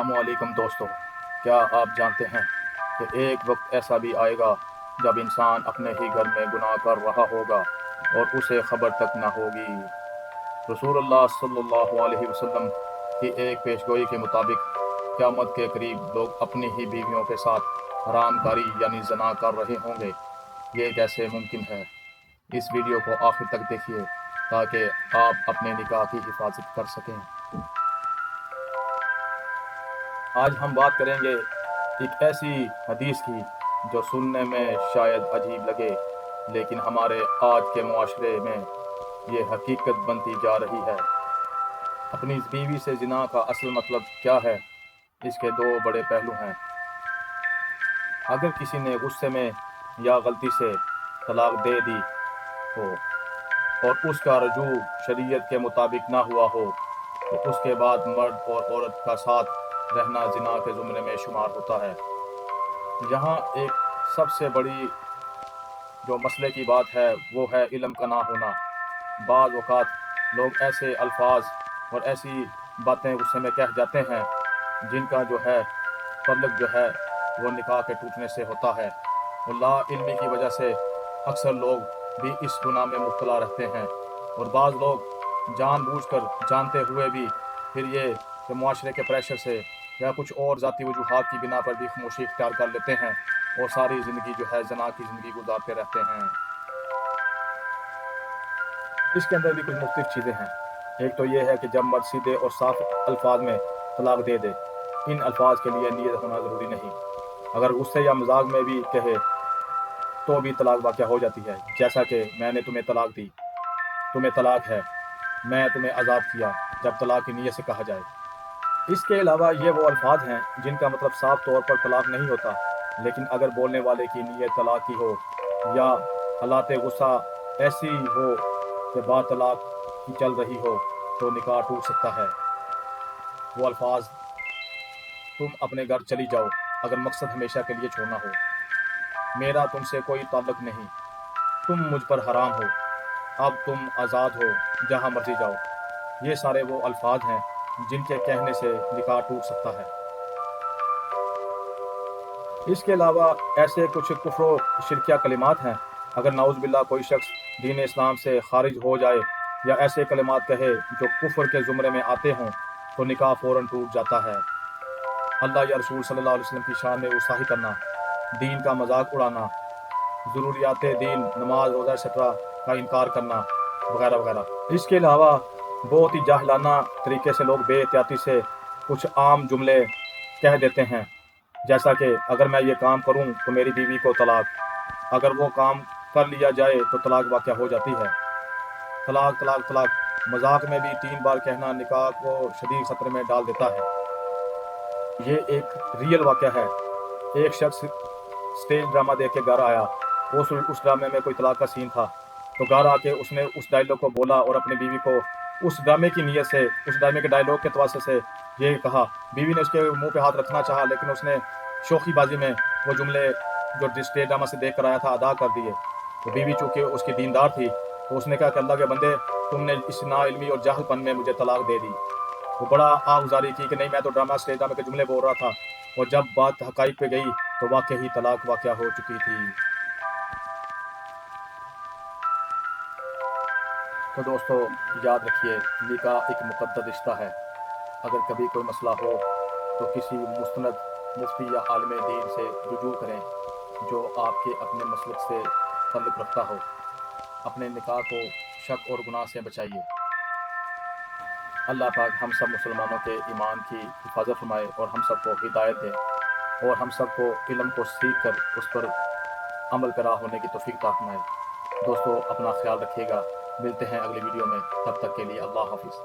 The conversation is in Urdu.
السلام علیکم دوستو، کیا آپ جانتے ہیں کہ ایک وقت ایسا بھی آئے گا جب انسان اپنے ہی گھر میں گناہ کر رہا ہوگا اور اسے خبر تک نہ ہوگی۔ رسول اللہ صلی اللہ علیہ وسلم کی ایک پیشگوئی کے مطابق قیامت کے قریب لوگ اپنی ہی بیویوں کے ساتھ حرام کاری یعنی زنا کر رہے ہوں گے۔ یہ کیسے ممکن ہے؟ اس ویڈیو کو آخر تک دیکھیے تاکہ آپ اپنے نکاح کی حفاظت کر سکیں۔ آج ہم بات کریں گے ایک ایسی حدیث کی جو سننے میں شاید عجیب لگے، لیکن ہمارے آج کے معاشرے میں یہ حقیقت بنتی جا رہی ہے۔ اپنی بیوی سے زنا کا اصل مطلب کیا ہے؟ اس کے دو بڑے پہلو ہیں۔ اگر کسی نے غصے میں یا غلطی سے طلاق دے دی ہو اور اس کا رجوع شریعت کے مطابق نہ ہوا ہو تو اس کے بعد مرد اور عورت کا ساتھ رہنا زنا کے زمرے میں شمار ہوتا ہے۔ یہاں ایک سب سے بڑی جو مسئلے کی بات ہے وہ ہے علم کا نہ ہونا۔ بعض اوقات لوگ ایسے الفاظ اور ایسی باتیں غصے میں کہہ جاتے ہیں جن کا تعلق وہ نکاح کے ٹوٹنے سے ہوتا ہے، اور لا علمی کی وجہ سے اکثر لوگ بھی اس گناہ میں مبتلا رہتے ہیں، اور بعض لوگ جان بوجھ کر جانتے ہوئے بھی پھر یہ کہ معاشرے کے پریشر سے یا کچھ اور ذاتی وجوہات کی بنا پر بھی خاموشی اختیار کر لیتے ہیں اور ساری زندگی زنا کی زندگی گزارتے رہتے ہیں۔ اس کے اندر بھی کچھ مختلف چیزیں ہیں۔ ایک تو یہ ہے کہ جب مرد سیدھے اور صاف الفاظ میں طلاق دے دے، ان الفاظ کے لیے نیت ہونا ضروری نہیں۔ اگر غصے یا مزاق میں بھی کہے تو بھی طلاق واقع ہو جاتی ہے، جیسا کہ میں نے تمہیں طلاق دی، تمہیں طلاق ہے، میں تمہیں عذاب کیا، جب طلاق کی نیت سے کہا جائے۔ اس کے علاوہ یہ وہ الفاظ ہیں جن کا مطلب صاف طور پر طلاق نہیں ہوتا، لیکن اگر بولنے والے کی نیت طلاق کی ہو یا حالات غصہ ایسی ہو کہ بات طلاق کی چل رہی ہو تو نکاح ٹوٹ سکتا ہے۔ وہ الفاظ: تم اپنے گھر چلی جاؤ اگر مقصد ہمیشہ کے لیے چھوڑنا ہو، میرا تم سے کوئی تعلق نہیں، تم مجھ پر حرام ہو، اب تم آزاد ہو، جہاں مرضی جاؤ، یہ سارے وہ الفاظ ہیں جن کے کہنے سے نکاح ٹوٹ سکتا ہے۔ اس کے علاوہ ایسے کچھ کفر و شرکیہ کلمات ہیں۔ اگر نعوذ باللہ کوئی شخص دین اسلام سے خارج ہو جائے یا ایسے کلمات کہے جو کفر کے زمرے میں آتے ہوں تو نکاح فوراً ٹوٹ جاتا ہے۔ اللہ یا رسول صلی اللہ علیہ وسلم کی شان میں گستاخی کرنا، دین کا مذاق اڑانا، ضروریات دین نماز روزہ ایٹسٹرا کا انکار کرنا وغیرہ وغیرہ۔ اس کے علاوہ بہت ہی جاہلانہ طریقے سے لوگ بے احتیاطی سے کچھ عام جملے کہہ دیتے ہیں، جیسا کہ اگر میں یہ کام کروں تو میری بیوی کو طلاق، اگر وہ کام کر لیا جائے تو طلاق واقع ہو جاتی ہے۔ طلاق طلاق طلاق مذاق میں بھی 3 بار کہنا نکاح کو شدید خطرے میں ڈال دیتا ہے۔ یہ ایک ریئل واقعہ ہے۔ ایک شخص اسٹیج ڈرامہ دیکھ کے گھر آیا، اس ڈرامے میں کوئی طلاق کا سین تھا، تو گھر آ کے اس نے اس ڈائلاگ کو بولا اور اپنی بیوی کو اس ڈرامے کی نیت سے، اس ڈرامے کے ڈائلاگ کے توسط سے یہ کہا۔ بیوی نے اس کے منہ پہ ہاتھ رکھنا چاہا، لیکن اس نے شوخی بازی میں وہ جملے جو اسٹیج ڈرامہ سے دیکھ کر آیا تھا ادا کر دیے۔ تو بیوی چونکہ اس کی دیندار تھی تو اس نے کہا کہ اللہ کے بندے، تم نے اس نا علمی اور جاہل پن میں مجھے طلاق دے دی۔ وہ بڑا آہذاری کی کہ نہیں، میں تو اسٹیج ڈرامے کے جملے بول رہا تھا، اور جب بات حقائق پہ گئی تو واقعی طلاق واقع ہو چکی تھی۔ تو دوستو یاد رکھیے، نکاح ایک مقدس رشتہ ہے۔ اگر کبھی کوئی مسئلہ ہو تو کسی مستند مفتی یا عالم دین سے رجوع کریں جو آپ کے اپنے مسلک سے تعلق رکھتا ہو۔ اپنے نکاح کو شک اور گناہ سے بچائیے۔ اللہ پاک ہم سب مسلمانوں کے ایمان کی حفاظت فرمائے اور ہم سب کو ہدایت دے، اور ہم سب کو علم کو سیکھ کر اس پر عمل کرا ہونے کی توفیق عطا فرمائے۔ دوستو اپنا خیال رکھیے گا، ملتے ہیں اگلی ویڈیو میں، تب تک کے لیے اللہ حافظ۔